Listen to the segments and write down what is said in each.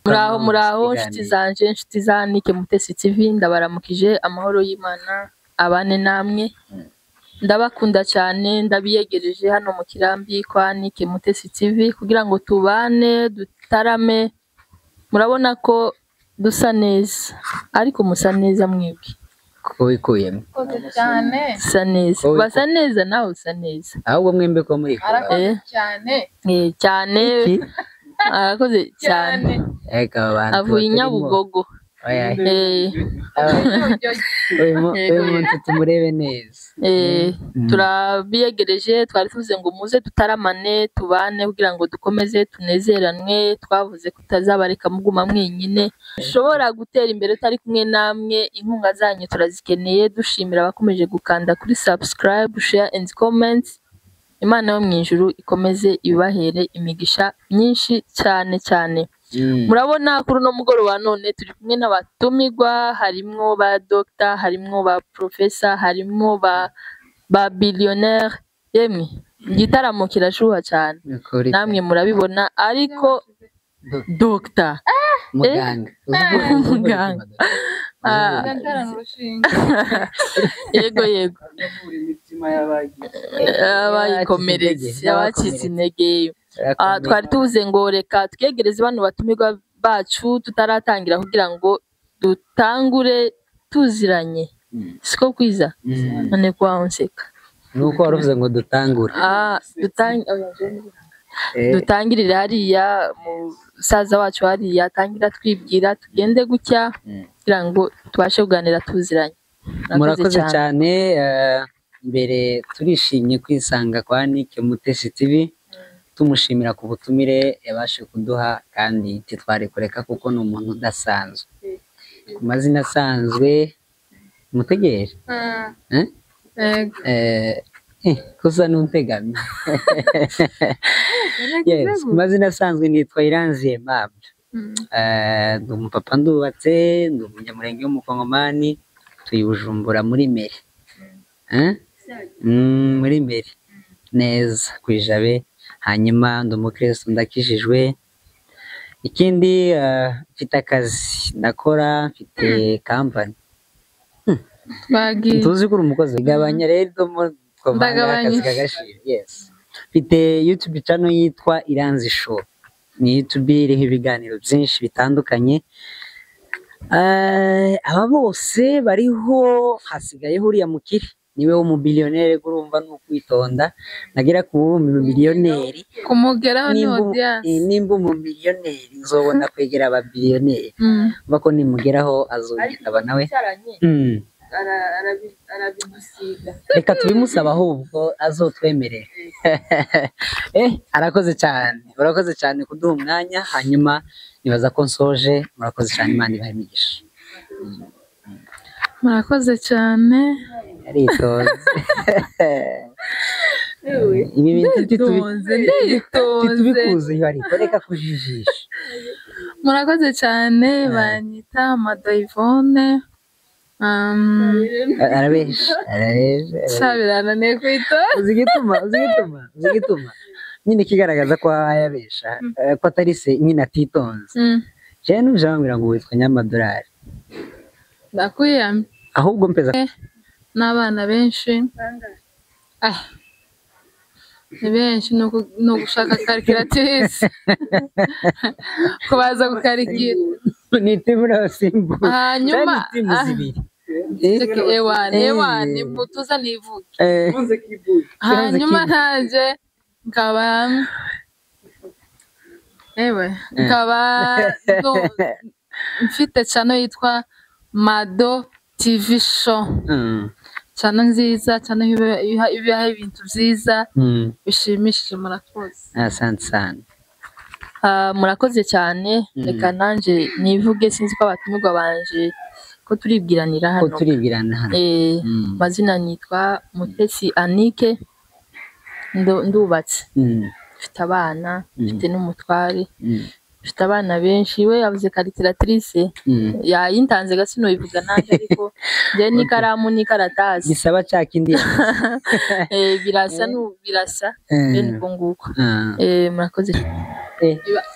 Muraho nshuti za Nike Mutesi TV, ndabaramukije amahoro y'Imana abane namwe. Ndabakunda cyane, ndabiyegereje hano mu kirambi kwa Nike Mutesi TV kugira ngo tubane dutarame. Murabona ko dusa neza, ariko musa neza mwebwe ko bikuyemo cyane. Sa neza, basa neza, nawe usa neza. ahubwo mwembe ko muri cyane arakoze cyane. Avuye Nyabugogo. uyu muntu tumurebe neza. Turabiyegereje, twari tuvuze ngo muze dutaramane tubane kugira ngo dukomeze tunezeranwe. Twavuze kutazabareka muguma mwenyine, ushobora gutera imbere utari kumwe namwe. Inkunga zanyu turazikeneye. Dushimira abakomeje gukanda kuri subscribe, share and comment. Imana yo mu ijuru ikomeze ibahere imigisha myinshi cyane cyane. Murabona kuri no mugoroba none turi kumwe n'abatumirwa, harimwo ba doctor, harimwo ba professor, harimwo ba billionaire. Yemwe igitaramo kirashuha cyane, namwe murabibona. Ariko doctor muganga yego abayikomeretse, abacitse intege. Twari tuvuze ngo reka twegereze bano batumirwa bacu tutaratangira kugira ngo dutangure tuziranye. Siko kwiza none kwa onseka nuko waruvuze ngo dutangure. Dutangirire hariya musaza wacu hariya, tangira twibwira tugende gutya kugira ngo tubashe kuganira tuziranye. Murakoze cyane. Mbere turishimye kwisanga kwa Nike Mutesi TV, tumushimira ku butumire yabashe kuduha, kandi titware kureka kuko ni umuntu udasanzwe. Ku mazina asanzwe mutegere kusa n'untegami. Yes, ku mazina asanzwe nitwa Iranzi Aimable. Ndi umupapa, ndubatse, ndi umunyamurenge w'umukongomani, tuyi Bujumbura muri Meri. Muri Meri neza kwijabe. Hanyuma ndi umukristo, ndakijijwe. Ikindi mfite akazi ndakora, mfite company. Tuzi ko uri umukozi, gabanya rero akazi kagashira. Yes, mfite YouTube channel yitwa Iranzi Show. Ni YouTube iriho ibiganiro byinshi bitandukanye. Aba bose bariho, hasigayeho uriya mukiri niwe w'umubillionaire. Urumva no kwitonda nagera ku miliyoneri kumugeraho ni audience. Nimba umubillionaire nzobona kwegera aba billionaire bako nimugeraho azogitaba nawe. Arabidusiga, reka tubimusaba ahubwo azotwemerera. Arakoze cyane, urakoze cyane kuduha umwanya. Hanyuma nibaza ko nsoje. Murakoze cyane, Imana ibahe imigisha. Murakoze cyane. Aritonze ibi bintu tubikuze ariko reka kujijisha. Murakoze cyane. Banyita Mado Yvonne. Arabesha Sabirana ne kwita uzigituma nyine kigaragaza ko ayabesha, ko atari se nyine atitonze. Je n'ubjambira ngo witwa Nyamadolari. Ndakuyamye ahubwo mpeza n'abana benshi. Ni benshi, no gushaka calculatrice kubaza gukarikira ni timu n'abasimbu. Hanyuma timu zibiri ewane mutuza nivuge. Hanyuma ntaje nkaba mfite channel yitwa Mado TV Show. Channel nziza, channel ibiha ibintu byiza bishimishije. Murakoze. Asante sana. Murakoze cyane. Reka nanje nivuge, sinzi ko abatumirwa banje ko turibwiranira hano. Mazina nitwa Mutesi Anike, ndubatse, mfite abana, mfite n'umutware. mfite abana benshi we yavuze calculatrice yayintanze gasino bivuga nanje ariko je n'ikaramu n'ikaratasi gisaba cya kindi birasa birasa bene uko nguko murakoze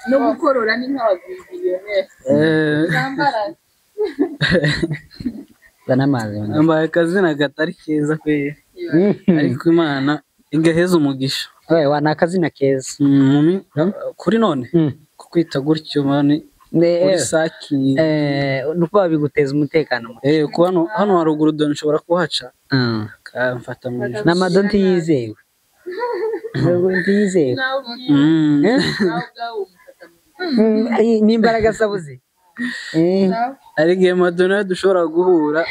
no gukorora ni nk'ababiliyoneri nambara banamazi ambaye akazina gatari keza kwe ariko Imana ingeheza umugisha wana akazina keza kuri none kukwita gutyo mani kuri saki nuko babiguteza umutekano kuba hano haruguru done nshobora kuhaca kamfata mu n'amadonti yizewe ndiyizewe n'imbaraga sabuze ari igihe Madonna dushobora guhura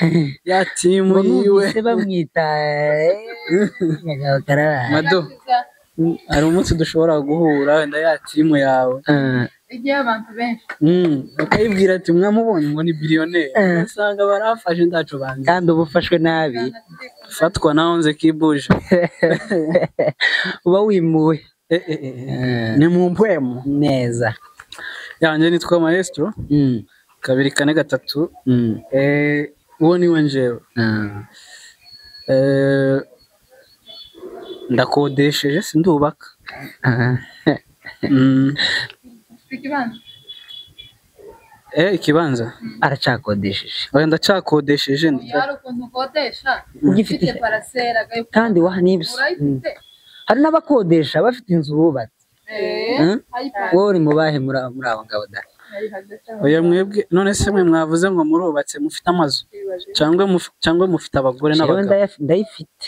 ya timu yiwe bamwita Mado hari umunsi dushobora guhura wenda ya timu yawe igihe abantu benshi bakayibwira ati mwamubonye ngo ni biliyoneri usanga barafashe ndaco banze kandi uba ufashwe nabi fatwa na onze kibuje uba wimuwe ni mu mpwemu neza yanjye nitwa Maestro 2 4 3 uwo niwe njewe ndakodesheje sindubaka ikibanza aracakodesheje oya ndacakodesheje hari ukuntu ukodesha ugifite parasera kandi wahanibse hari n'abakodesha bafite inzu bubatse wowe uri mubahe muri abo ngabo da oya mwebwe none se mwe mwavuze ngo murubatse mufite amazu cyangwa mufite abagore n'abagabo ndayifite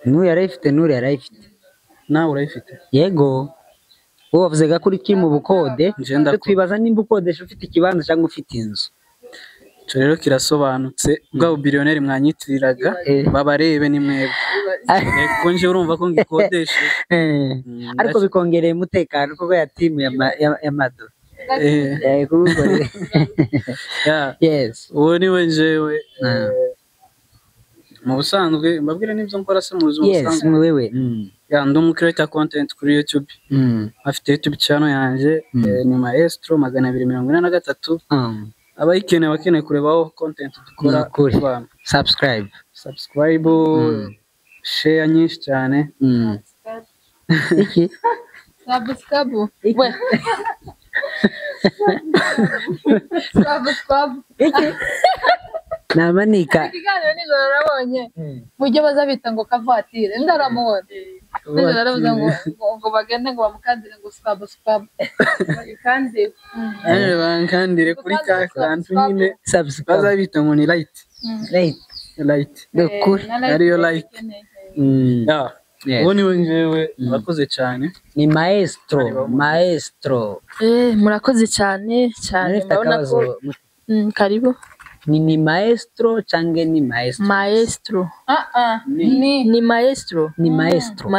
n'uyu yarayifite n'uri yarayifite nawe urayifite yego wowe wavuze ko uri mu bukode twibaza nimba ukodesha ufite ikibanza cyangwa ufite inzu icyo rero kirasobanutse bwa biliyoneri mwanyitiriraga babarebe ni mwebwe kuko nje urumva ko ngikodesha ariko bikongereye umutekano kuko ya timu ya Mado yes uwo niwe njewe mu busanzwe mbabwire n'ibyo nkora se mu buzima busanzwe yes wewe ndi umukreator content kuri YouTube afite YouTube channel yanjye ni Maestro 243 abayikeneye bakeneye kurebaho content dukora abantu subscribe share nyinshi cyane iki subscribe we subscribe iki namanika ikiganiro nijoro nabonye mujye bazabita ngo kavatire ndaramubona nijoro naravuze ngo bagende ngo bamukandire ngo subscribe kandi bankandire kuri ka kantu nyine subscribe bazabita ngo ni light dokuri ariyo like uwo niwe njewe murakoze cyane ni Maestro murakoze cyane ndabona ko karibu ni Maestro cyangwa ni Maestro ni Maestro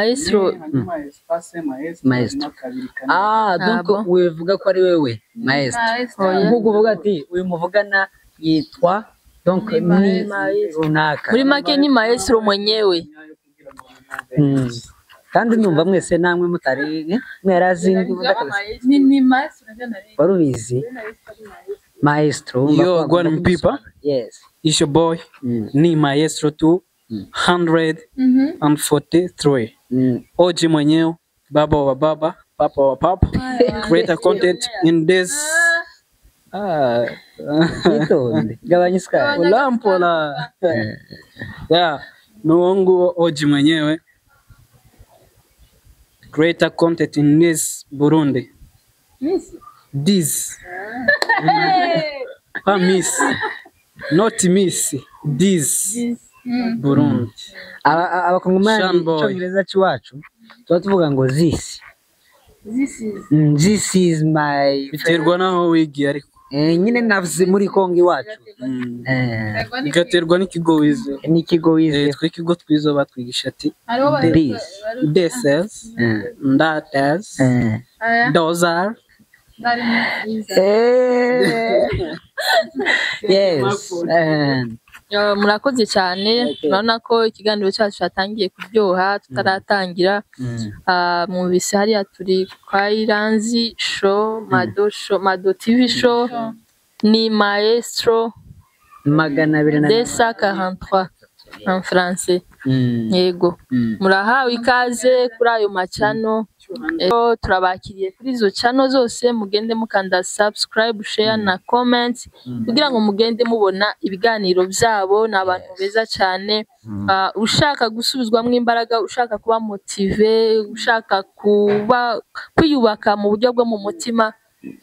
donc wivuga ko ari wewe Maestro nkuko uvuga ati uyu muvugana yitwa donc ni runaka muri make ni Maestro mwenyewe kandi numva mwese namwe mutari mwerazindi ni Maestro warubizi Maestro yo gone people yes it's your boy ni Maestro 243 oji mwenyewe baba wa baba papa wa papa creator content in this itonde gabanya sky ulampola nuongo oji mwenyewe creator content in this Burundi this miss not miss this Burundi abakongomani cyongereza cyacu tuba tuvuga ngo this is my biterwa naho wigiye ariko nyine navuze muri Kongo iwacu bigaterwa n'ikigo wize twe ikigo twizo batwigisha ati this is that is those are yes murakoze cyane urabona ko ikiganiro cyacu cyatangiye kuryoha tutaratangira mwumvise hariya turi kwa Iranzi show Mado TV show ni Maestro 243 en français yego murahawe ikaze kuri ayo macano turabakiriye kuri izo channel zose mugende mukanda subscribe share na comment kugira ngo mugende mubona ibiganiro byabo n'abantu beza cyane ushaka gusubizwamo imbaraga ushaka kuba motive ushaka kuba kwiyubaka mu buryo bwo mu mutima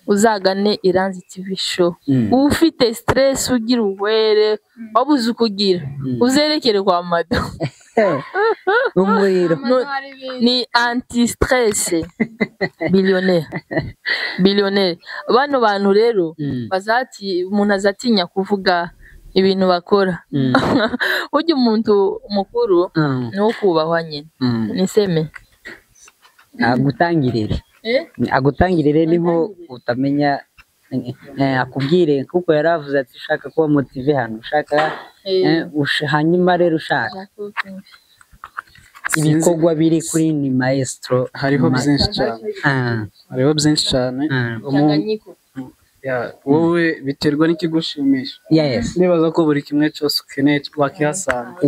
uzagane Iranzi TV show ufite stress ugira uwere wabuze ukugira uzerekere kwa Mado umuriro ni anti stress billionaire bano bantu rero bazati umuntu azatinya kuvuga ibintu bakora ujye umuntu mukuru no kubahwa nyine niseme agutangirire niho utamenya akubwire kuko yaravuze ati ushaka kuba motive hano ushaka hanyuma rero ushaka ibikorwa biri kuri ni Maestro hariho byinshi cyane wowe biterwa n'ikigushimisha nibaza ko buri kimwe cyose ukeneye wakihasanga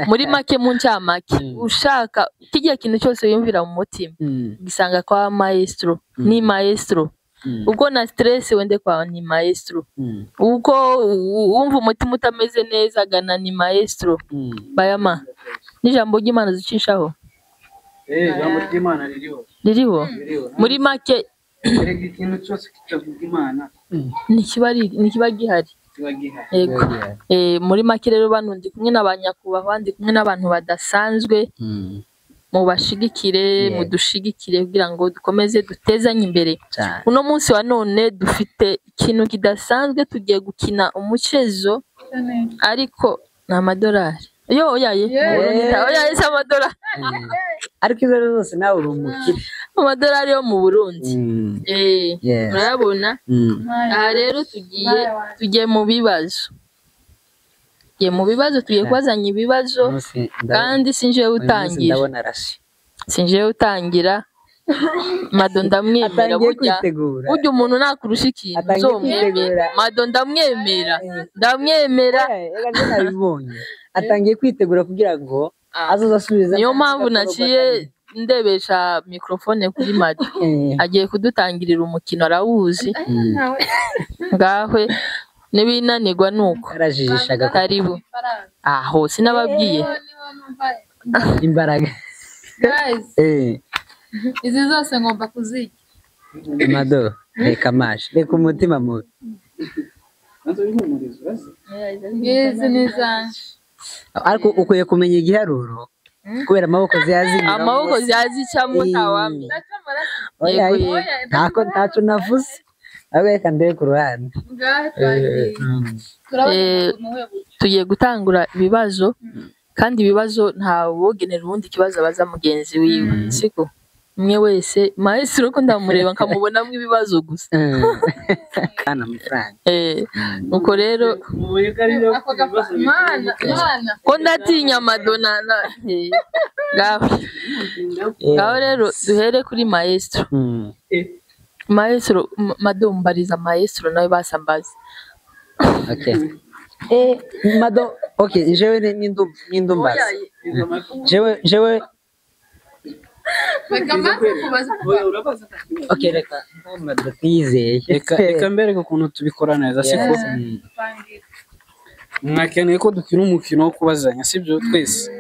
muri make mu ncamake ushaka kijya kintu cyose yumvira mu mutima gisanga kwa Maestro ni Maestro uko na stress wende kwa ni Maestro uko wumva umutima utameze neza gana ni Maestro bayama n'ijambo ry'Imana zicishaho ijambo ry'Imana ririho muri make ikintu cyose kitavuga Imana nikiba gihari yego muri make rero bano ndi kumwe n'abanyakubahwa ndi kumwe n'abantu badasanzwe mubashigikire mudushigikire kugira ngo dukomeze dutezanye imbere uno munsi wa none dufite ikintu kidasanzwe tugiye gukina umucezo ariko ni amadolari oya amadolari ariko izo zose nawe uri umukire amadolari yo mu Burundi murayabona aha rero tugiye mu bibazo tugiye kubazanya ibibazo kandi sinjewe utangira Mado ndamwemera burya umuntu nakurusha ikintu uzomwemera Mado ndamwemera atangiye kwitegura kugira ngo azozasubiza niyo mpamvu naciye ndebesha microphone kuri Mado agiye kudutangirira umukino arawuzi ngahwe n'ibinanirwa nuko arajijishaga karibu aho sinababwiye imbaraga izi zose ngomba kuzirya Mado reka umutima mubi ngizi nizanje ariko ukwiye kumenya igiharuro kubera amaboko ziyazicamo ntawamye ntacyo navuze reka ndebe ku ruhande tugiye gutangura ibibazo kandi ibibazo ntawogenera ubundi ikibazo abaza mugenzi wiwe siko umwe wese Maestro ko ndamureba nkamubonamo ibibazo gusa kana amafaranga nuko rero ko ndatinya Madonna ngaho rero duhere kuri Maestro Mado mbariza Maestro nawe basambaza Mado jewe n'indumbaza jewe reka Mado twizeye reka mbere ukuntu tubikora neza siko mwakeneye ko dukina umukino wo kubazanya sibyo twese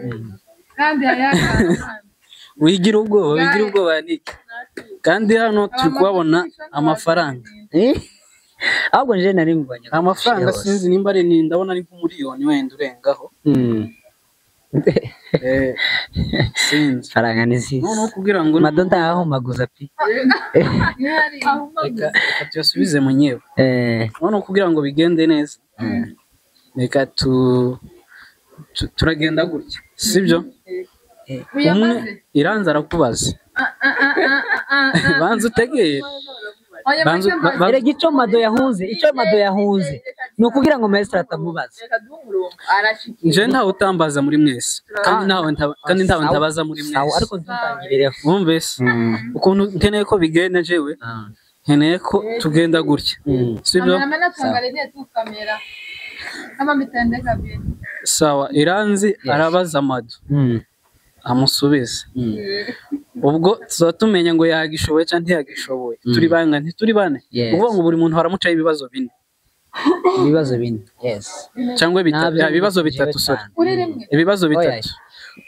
kandi wigira ubwoba niki kandi hano turi kuhabona amafaranga ahubwo nje nari mbonye amafaranga sinzi nimba ari ndabona ari nk'umuriyoni wenda urengaho sinzi faranga nisi no kugira ngo Mado ntahumaguza pi reka tuyasubize mu nyewe no kugira ngo bigende neza reka turagenda gutya sibyo umwe Iranzi arakubaza banza utegere icyo Mado yahunze ni ukugira ngo maestro atamubaza. nje ntawe utambaza muri mwese kandi ntawe ntabaza muri Sawa, mwese ariko ntutangirireho. wumvise ukuntu nkeneye ko bigenda jewe nkeneye ko tugenda gutya sibyo sawa Iranzi arabaza Mado amusubize ubwo tuba tumenya ngo yagishoboye cyangwa ntiyagishoboye turi banga ntituri bane uvuga ngo buri muntu haramucaho ibibazo bine Yes. cyangwa ibibazo bitatu sorry ibibazo bitatu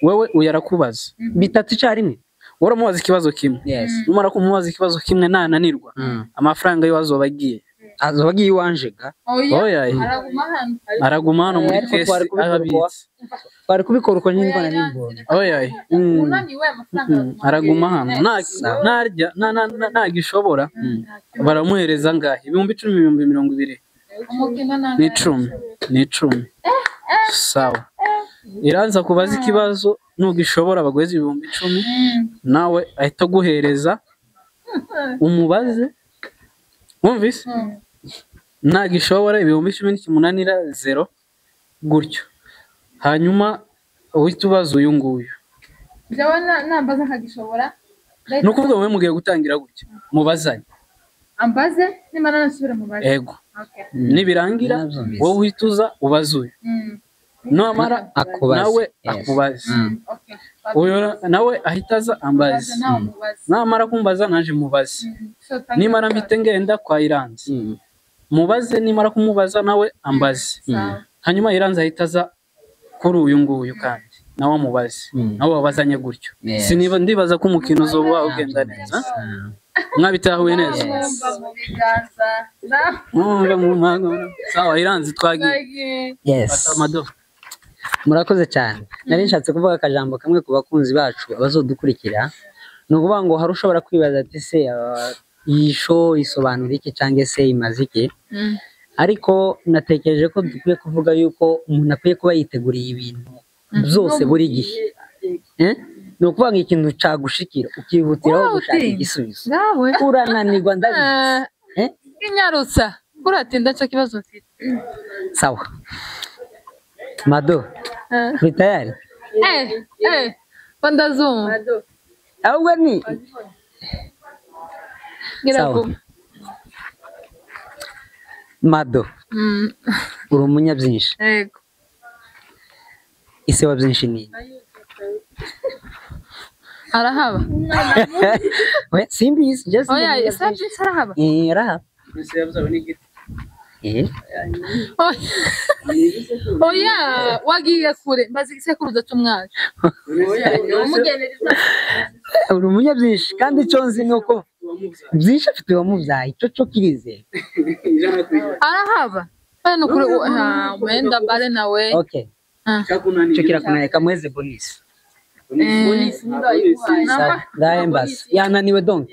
wewe uyarakubaza Bitatu icyarimwe. waramubaza ikibazo kimwe Yes. numara kumubaza ikibazo kimwe nananirwa amafaranga yo azobagiye Azobagiye iwanje ga. oya araguma hano muri kesi arabitse Twari kubikora uko nyine ngona n'imbona. oya araguma hano narya nagishobora baramuhereza ngahe 10,000 n'icumi sawa Iranza kubaza ikibazo nugishobora bagweza 10,000 nawe ahita guhereza umubaze wumvise nagishobora 10,000 nikimunanira 0 gutyo hanyuma uhita ubaza uyu nguyu nambaza nkagishobora nukuvuga wowe mugiye gutangira gutya mubazanye ambaze nimara nasubira mu baje ego nibirangira wowe uhita uza ubaza uyu namara nawe akubaze uyu nawe ahita aza ambaze namara kumbaza naje mubaze nimara mpite ngenda kwa Iranzi mubaze nimara kumubaza nawe ambaze hanyuma Iranzi ahita aza kuri uyu nguyu kandi nawe amubaze nawe wabazanye gutyo siniba ndibaza ko umukino uzoba ugenda neza mwabitahuye neza sawa Iranzi twagiye Yes. Mado Murakoze cyane. Nari nshatse kuvuga akajambo kamwe ku bakunzi bacu abazodukurikira. Ni ukuvuga ngo hari ushobora kwibaza ati se iyi show isobanura iki cyangwa se imaze iki? Ariko natekereje ko dukwiye kuvuga yuko umuntu akwiye kuba yiteguriye ibintu byose buri gihe. Ni ukuvuga ngo ikintu cagushikira ukihutiraho gushaka igisubizo. Urananirwa ndabizi. inyarutsa uratinda cyo kibazo mfite Sawa. Mado. Ni tayari? Bandazuma. Ahubwo ni Sawa. Mado. Uri umunyabyinshi. Yego. Ise wa byinshi ni. Arahaba. We simbizi just. Oya, ise byinshi arahaba. Arahaba. ese yabuzawe n'igiti Oya, wagiye kure mbazi isekuruza cy'umwaka. Uri umunyabyinshi kandi icyo nzi ni uko byinshi afite wamubyaye icyo cyo kirize. Arahaba. Bano kure wenda bare nawe. Okay. Cyo kirakunaniye kamweze bonus. Ngahe mbasi yananiwe donc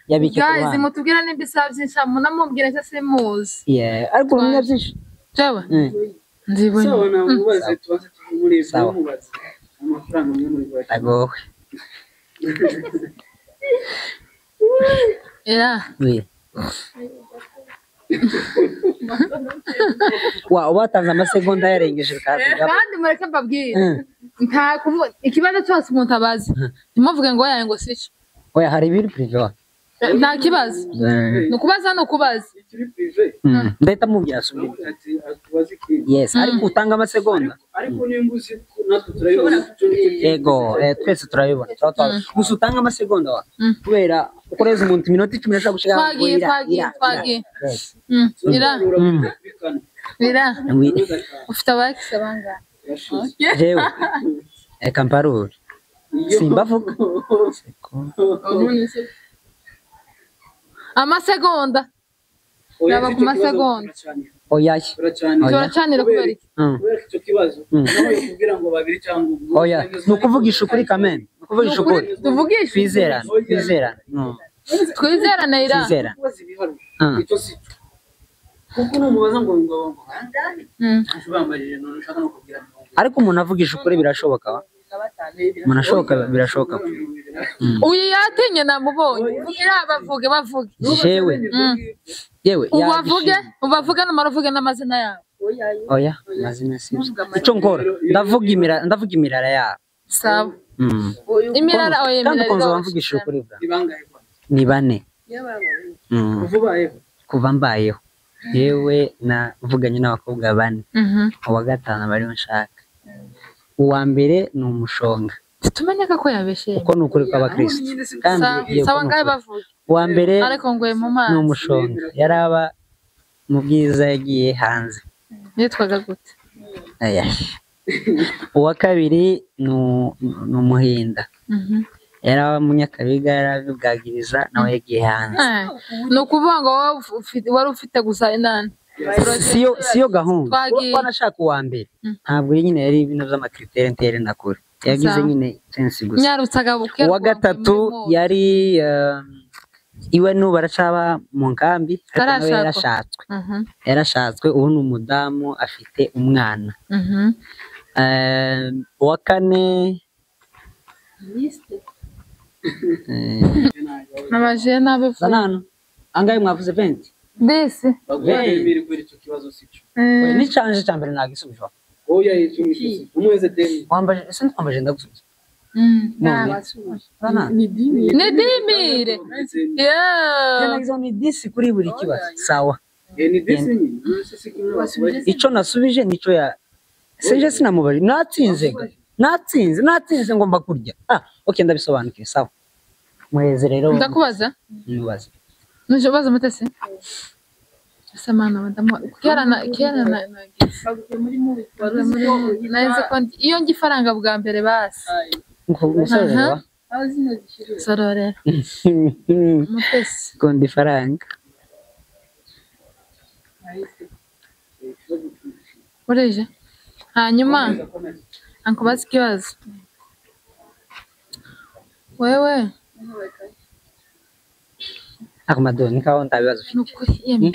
yabike kwa. Guys, mutubwira nimba isabyinshi munamubwira se simuzi. Yeah, ariko uri umunyabyinshi. Jewe. Ndibona. sawa namubaze tubaze muri mubaze amafaranga muri bwa Agowe. Oui. Watanze amasegonda yarengeje kaziga. Kandi mureke mbabwire. Nta kuvuga ikibazo cyose umuntu abazi. Ntimuvuge ngo yaye ngo sico. Oya hari ibiri privé. Nta kibazo. Nukubaza no kubaza. Ndahita mubwira asubire. Yes, ariko utanga amasegonda. ariko nimbuzi natwe turayibona Ego, twese turayibona. Gusa utanga amasegonda wa. Kubera ukoreza umuntu iminota 10 ashaka gushika. Twagiye. Ira. Ufite abakise banga. Jewe. Kamparuri. Simbavuga. Amasegonda. Yaba ku masegonda. Oya. Turacanira kubera iki? kubera icyo kibazo nawe kugira ngo babiri cyangwa Oya, nukuvugisha ukuri kamene. Nukuvugisha ukuri. Tuvugisha. Twizerana. Twizerana ira. Twizerana. icyo si kuko numubaza ngo bambajije none ushaka no kubwira Ariko umuntu avugisha ukuri birashoboka wa? Umuntu ashoboka birashoboka. uyu yatinye namubonye bavuge jewe yewe ubavuge n'amaruvuge n'amazina yabo oya amazina si ico nkora ndavuga imirara yabo sawa imirara oya kandi konzo bamvugisha ukuri bwa ni bane kuva mbayeho yewe navuganye n'abakobwa bane uwa gatanu bariho nshaka uwa mbere ni umushonga tumenyeka ko yabeshye uko nukuri kw'abakristo kandi sawa ngaye bavuge uwa mbere ariko ngwe mu mazi ni umushonga yaraba mu bwiza yagiye hanze yitwaga gute aya uwa kabiri ni umuhinda yaraba munyakabiga yarabibwagiriza nawe yagiye hanze ni ukuvuga ngo wari ufite gusa inani siyo gahunda kuko nashaka uwa mbere ntabwo nyine yari ibintu by'amakritere ntere nakure yagize nyine sensi gusa uwa gatatu yari iwe n'ubu baracaba mu nkambi ariko nawe yarashatswe ubu ni umudamu afite umwana uwa kane nabaje nabe sanano angaye mwavuze 20 bese ni chanje cyambere nagisubijwa oya yicumishije umweze demi wambaje ese twambaje ndagusubiza ni dimire ni disi kuri buri kibazo sawa ni disi ni ico nasubije nico ya seje sinamubari natsinze ngomba kurya okay ndabisobanukiye sawa muheze rero ndakubaza nibaza nje mutese samana badamu kerana naze ko iyo ngifaranga bwa mbere basi ngusorera sororera mutese kondi faranga ureje hanyuma ankubaza ikibazo wewe Akmadoni kawo ndabibazo nukuri yemwe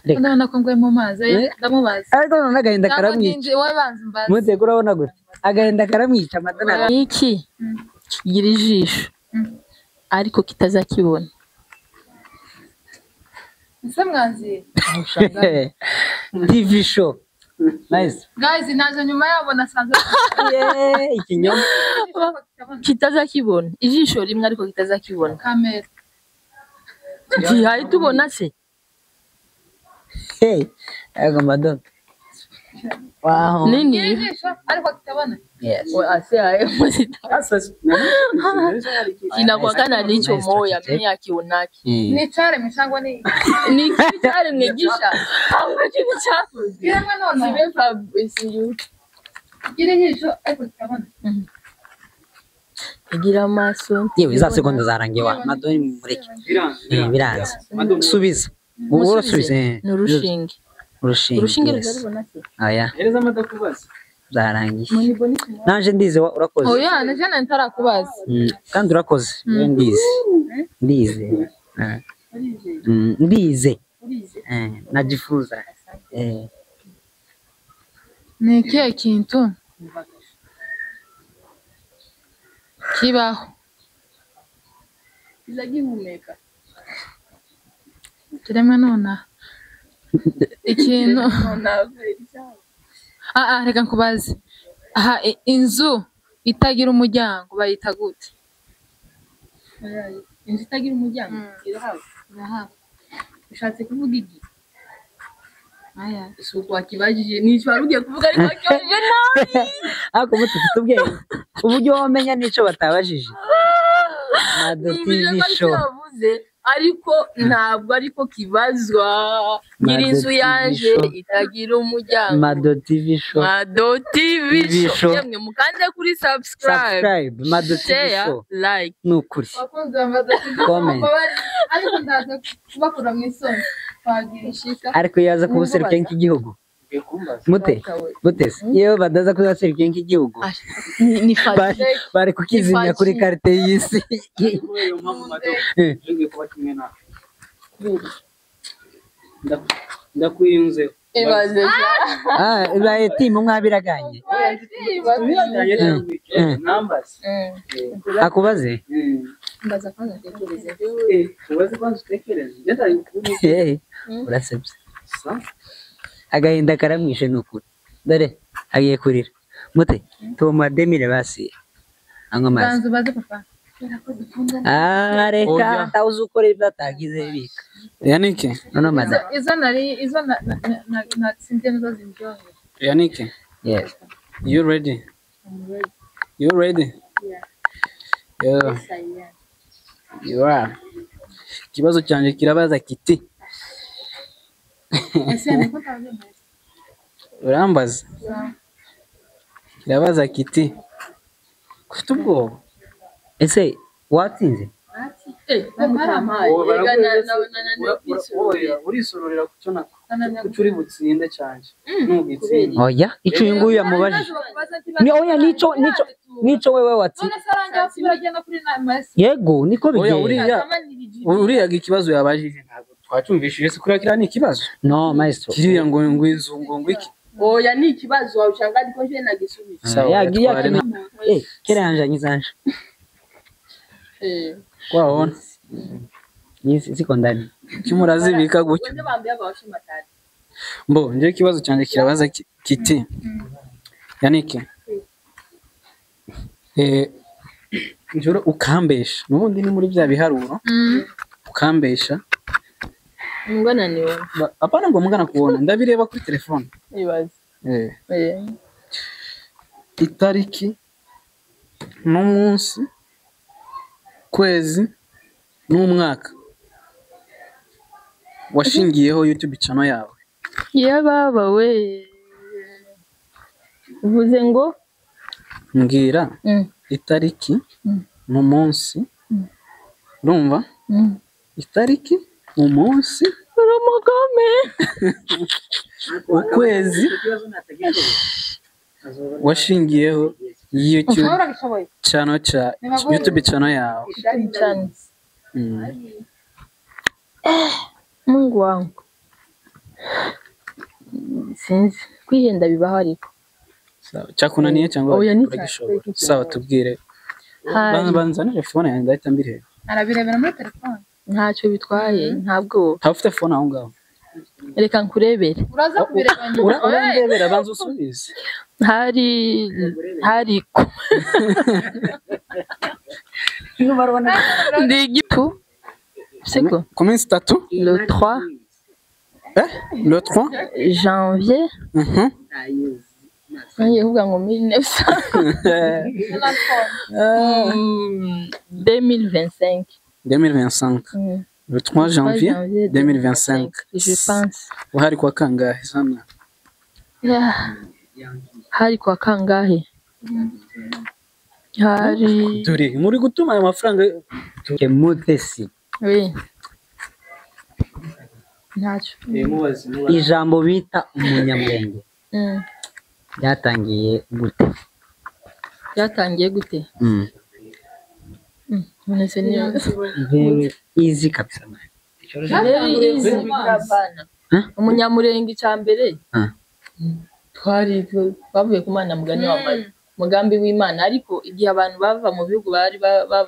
ndabona ko ngwe mu mazi ndamubaza ariko none agahinda karamwica mutse kurabona gute agahinda karamwica madana iki gira ijisho ariko kitazakibona nsamwanzi TV show nice guys naje nyuma yabo nasanze ikinyoma kitazakibona ijisho rimwe ariko kitazakibona kamera gihaye tubona se ego madon wow nini ariko kitabona yes ase aye inakuwa kana licho moya mimi akionaki ni chare mshango ni chare negisha kitu chako kiremwe none sibefa isiyu kire nyisho ariko kitabona igira amaso yewe za sekonda zarangiye madoni mureke biranze subiza wowe subize n'urushinge ruzaribona se aya hereza amadakubaza zarangiye naje ndize urakoze oya naje ntarakubaza kandi urakoze ndize najifuza ni ikihe kintu kibaho izagihumeka kiremwe nona ikintu reka nkubaze aha inzu itagira umuryango bayita gute inzu itagira umuryango irahawe ushatse kuvuga iki aya isuku wakibajije nico warugiye kuvuga ariko cyoje nabi ako mutufite ubwenge uburyo wamenya nico batabajije Mado TV show ariko ntabwo ariko kibazwa nyirinzu yaje itagira umuryango Mado TV show yemwe mukande kuri subscribe Mado TV show like nukuri comment ariko ndaza kubakura mu isoni twagirishika ariko yaza kubuseruka nk'igihugu mutese iyo badaza kuzaseruka nk'igihugu bari kukizimya kuri carte y'isi ndakwiyunze ibaye timu mwabiraganye akubaze mbaza kwanza tekereze ubaze kwanza utekereze urasebye agahinda karamwishe nukuri dore agiye kurira mute tuma demire basi anywa amazi banza ubaze papa reka tawuzi ukora ibyo atagize bika Yanike izo na sinzi nizo zindyohera Yanike yes you ready you ready yeah you are ikibazo cyanje kirabaza kiti ese niko tazi urambaza kirabaza kiti ufite ubwoba ese watsinze urisororera kucyo nako kucuri butsinde cyanje nugitsinde oya ico nguyu yamubajije ni oya nico wewe watsinze yego niko bigenda uriya ikibazo yabajije ntabwo twacumvishije se kurakira ni ikibazo no maestro kiriya ngo inzungu iki oya ni ikibazo wabishanga ariko nje nagisubije yagiye keranja nyizanje kwaona siko ndani kimurazibika gutyo mbo nje ikibazo cyane kirabaza kiti Yanike njoro ukambesha nubundi ni muri bya biharuro ukambesha ngana niwe apana ngo mungana kubona ndabireba kuri telefone ibaze itariki n'umunsi kwezi n'umwaka washingiyeho YouTube channel yawe baba we uvuze ngo mbwira itariki n'umunsi urumva itariki umunsi urumugome ukwezi washingiyeho YouTube channel yawe Mungu wangu sinzi kwihenda bibaho ariko sawa cyakunaniye cyangwa uragishobora sawa tubwire banzanire telefone yanjye ndahita mbireba arabirebera muri telefone ntacyo bitwaye ntabwo ufite phone aho ngaho reka nkurebere uraza kubireba nyuma urandebera banza usubize hari ndigitu c'est quoi combien c'est tout le 3 le 3 janvier ngiye kuvuga ngo 2025 le 3 janvier 2025 je pense uhari kwa kangahe sana hari kwa kangahe hari dore muri gutuma ayo mafaranga Mutesi oui ntacyo ijambo bita umunyamurenge byatangiye gute nonese ni very easy kabisa very easy bana umunyamurenge cyambere twavuye ku Mana mugani w'amazi mugambi w'Imana ariko igihe abantu bava mu bihugu bari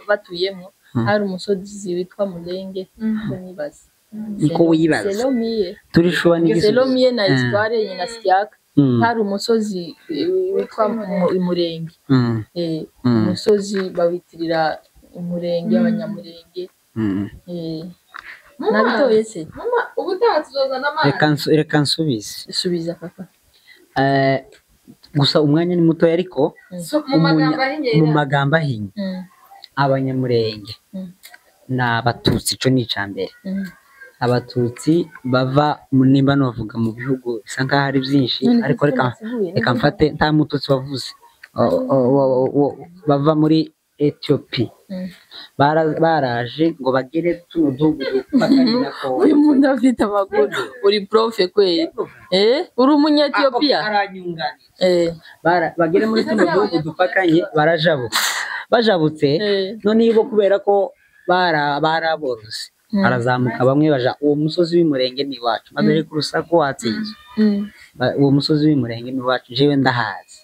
batuyemo hari umusozi witwa Murenge nibaza niko wibaza turishobora Selomie na histoire nyina Siaka hari umusozi witwa Murenge umusozi bawitirira Umurenge abanyamurenge nabitoye se mama ubutaha tuzozana amazi reka nsubize subiza papa gusa umwanya ni muto ariko mu magambo ahinnye abanyamurenge ni abatutsi ico ni icambere abatutsi bava nimba novuga mu bihugu bisa nkaho ari byinshi ariko reka mfate nta mututsi wavuze bava muri Ethiopia baraje ngo bagere tuno duhugu uyu muntu afite amaguru uri profe kweli uri umunya Ethiopia bagere muri tuno duhugu dupakanye bajabutse none ibo kubera ko baraboroze arazamuka bamwe baja uwo musozi w'Imurenge ni wacu maze ku rusako watsinze uwo musozi w'Imurenge ni wacu jewe ndahazi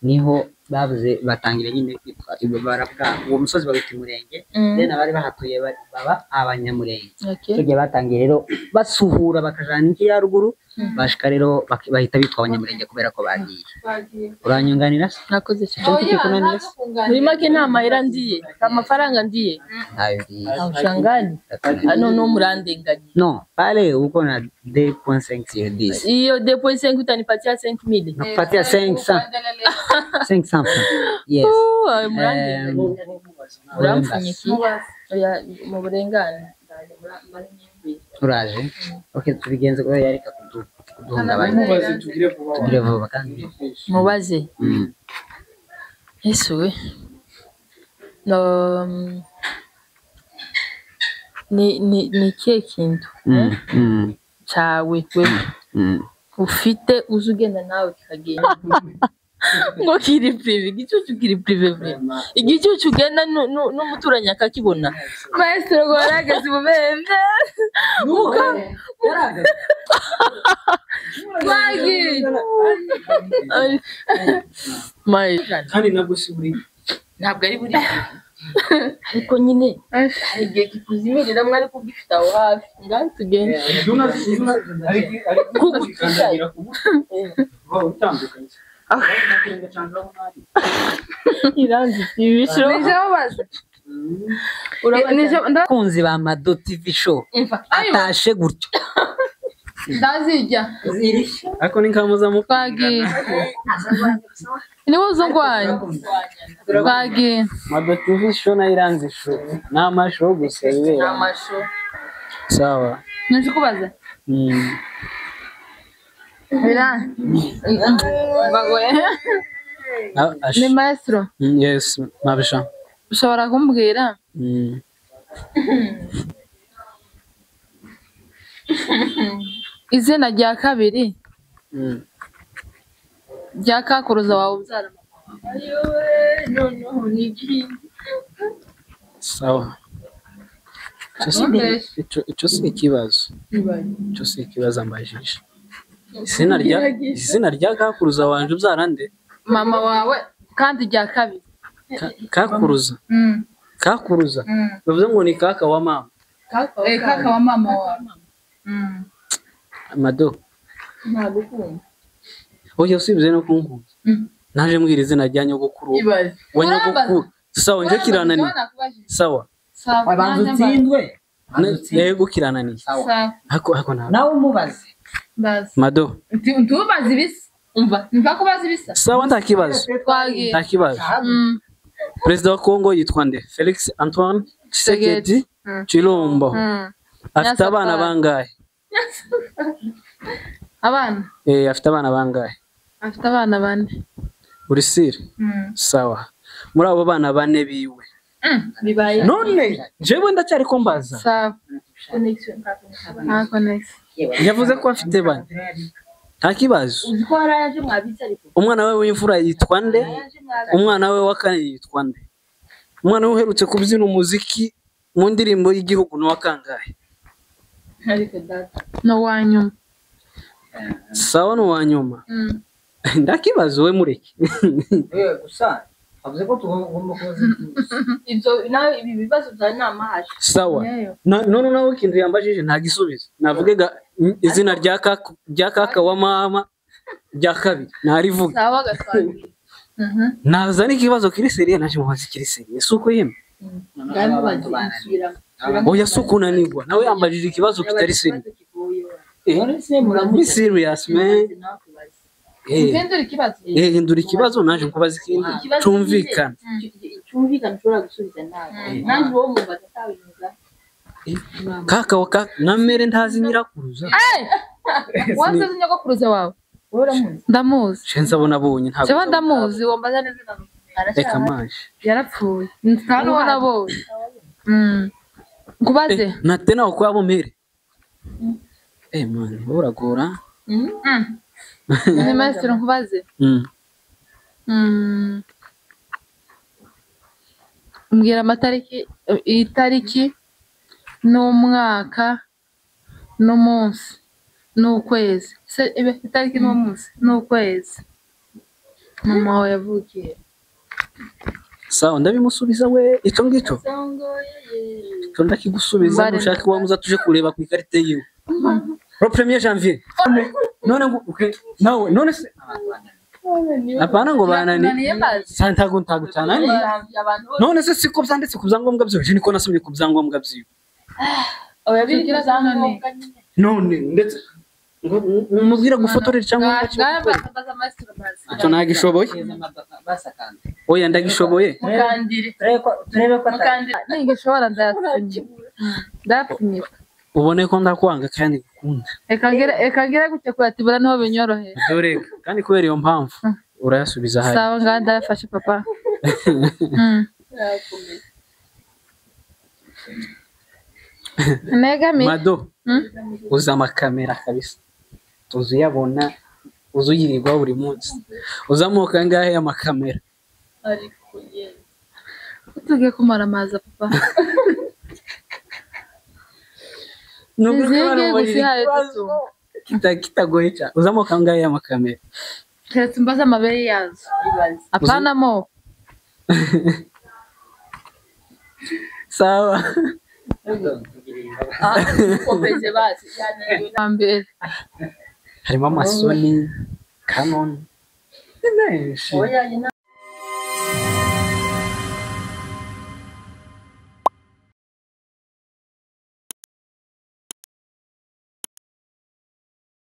niho bavuze batangira nyine kwitwa baravuga uwo musozi bawita umurenge then abari bahatuye baba abanyamurenge icyo gihe batangiye rero basuhura bakajana iki ya ruguru bashika rero bahita bitwa abanyamurenge kubera ko bagiye uranyunganira nakoze cyane muri make nta mahera ndiye amafaranga ndiye ushangani hano no murandenganye no pale uko na 2.5 sur 10 iyo 2.5 utanipatia 5000 nakupatia 500 yes uramfunyiki mu burengane uraje okay tubigenze ko yareka kuduhungabanya tugire vuba kandi mubaze Yesu we no ni kihe kintu cawe wewe ufite uzugenda nawe kikagenda ngo kiri prive igicucu kiri prive vrema igicucu ugenda n'umuturanyi akakibona maestro gorageze mubende muka magi kandi nabwo si buri ntabwo ari buri ariko nyine hari igihe kikuzimirira mwari kugifite aho hafi ngaho tugende iranzi ibisho kunzi ba Mado TV show atashe gutyo ndazijya ariko ni kamuza mu twagiye niwe uzungwanye twagiye Mado TV show na iranzi show n'amasho gusa ibera amasho sawa nzi kubaza Mira. Bagoye. Ni maestro. Yes, mabisha. Ushobora kumbwira? Izina rya kabiri. Rya kakuruza wawe ubyara. No, niki. Sawa. Icyo si ikibazo. Icyo si ikibazo ambajije. Izina rya kakuruza wanje ubyara nde? Mama wawe kandi rya kabiri. Kakuruza. Kakuruza. Bivuze ngo ni kaka wa mama. Kaka wa mama wawe. Mado. Ntagukunda. Oya usibye no kunkunda. Naje mbwira izina rya nyogokuru. Wa nyogokuru. Sawa nje kiranani. Sawa. Sawa. Abantu tsindwe. Yego kiranani. Sawa. Hako nawe umubaze. Bazi. Mado. Ntubaze ibisa. Umva. Mva kubaza ibisa. Sawa ntakibazo. Twagiye. Ntakibazo. Perezida wa Kongo yitwa nde? Felix Antoine Tshisekedi Chilombo. Afite abana bangahe? Abana? Afite abana bangahe? Afite abana bane. Urisire? Sawa. Muri abo bana bane biwe. Bibaye. None jewe ndacyari ko mbaza. Sawa. Connection. Yavuze ko afite bane. Nta kibazo. Uziko haraje mwabitse ariko. Umwana we w'imfura yitwa nde? Umwana we wa kane yitwa nde? Umwana we uherutse kubyina umuziki mu ndirimbo y'igihugu no wakangahe? Ariko data. No wanyuma. Sawa no wanyuma. Ndakibazo we mureke. Gusa avuze ko tugomba kubaza Ibyo nawe ibi bibazo bya namahaje. Sawa. None nawe ikintu yambajije nta gisubizo. Navugega izina rya kaka wa mama rya kabiri narivuga. Sawa gatwari. Nazana ikibazo kiri seriye naje mubazi kiri seriye. Suko yeme. Ngani bazisubira. Oya sukunanirwa. Nawe yambajije ikibazo kitari seriye. Ni serious man. Hindura ikibazo. Hindura ikibazo naje kubaza ikindi cyumvikana. Cyumvikana ushobora gusubiza nawe. Nanjye uwo mubaza atabivuga. Kaka waka namere ntazi nyirakuruza. Wazi nyirakuruza wawe? Uramuzi? Ndamuzi. Shenza abona bonye ntabwo. Cyaba ndamuzi wambaza neza ndamuzi. Reka maje. Yarapfuye. Ntano warabonye. Kubaze. Natena ukwabo mere. Man, uragora. Ni maestro nkubaze. Mbwira itariki n'umwaka n'umunsi n'ukwezi. Itariki n'umunsi n'ukwezi. Mama wawe yavukiye. sawa ndabimusubiza we ico ngico cyo ndakigusubiza nushaka wamuza tuje kureba ku ikarite yiwe pro 1er janvier none ngo nawe none se apana ngo banani santago ntago cyane none se siko byanditse ku byangombwa byo je niko nasubye ku byangombwa byo oya bigira zanone none ndetse umubwira gufotorera cyangwa icyo nagishoboye oya ndagishoboye mukandire turebe ko nigishobora ndapfunyika ubone ko ndakwanga kandi gukunda eka ngere gute kuratibura niho binyoroheye dore kandi kubera iyo mpamvu urayasubiza hari sawa nganda yafashe papa Negami Mado uza amakamera kabisa tuzuyabona uzuyirirwa buri munsi uzamuka ngahe amakamera ariko ye tugiye kumara amazi papa kitagoye cyane uzamuka ngahe amakamera keretse mbaza amabere yazo apana mo sawa komeze basi ambere harimo amasoni Canon menshi oya